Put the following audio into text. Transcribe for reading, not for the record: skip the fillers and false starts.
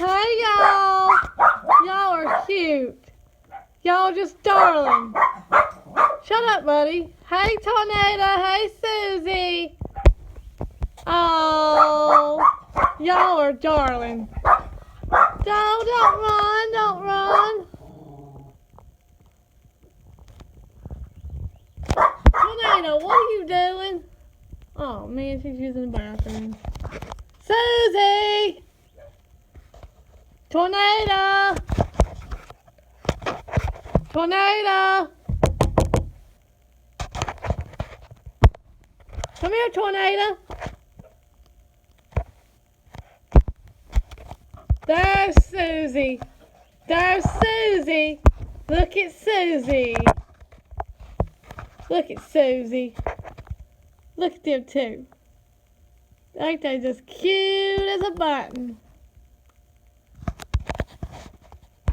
Hey, y'all. Y'all are cute. Y'all just darling. Shut up, buddy. Hey, Tornado. Hey, Suzy. Oh, y'all are darling. Don't run. Don't run. Tornado, what are you doing? Oh, man, she's using the bathroom. Suzy! Tornado! Tornado! Come here, Tornado. There's Suzy. There's Suzy. Look at Suzy. Look at Suzy. Look at them two. Ain't they just cute as a button?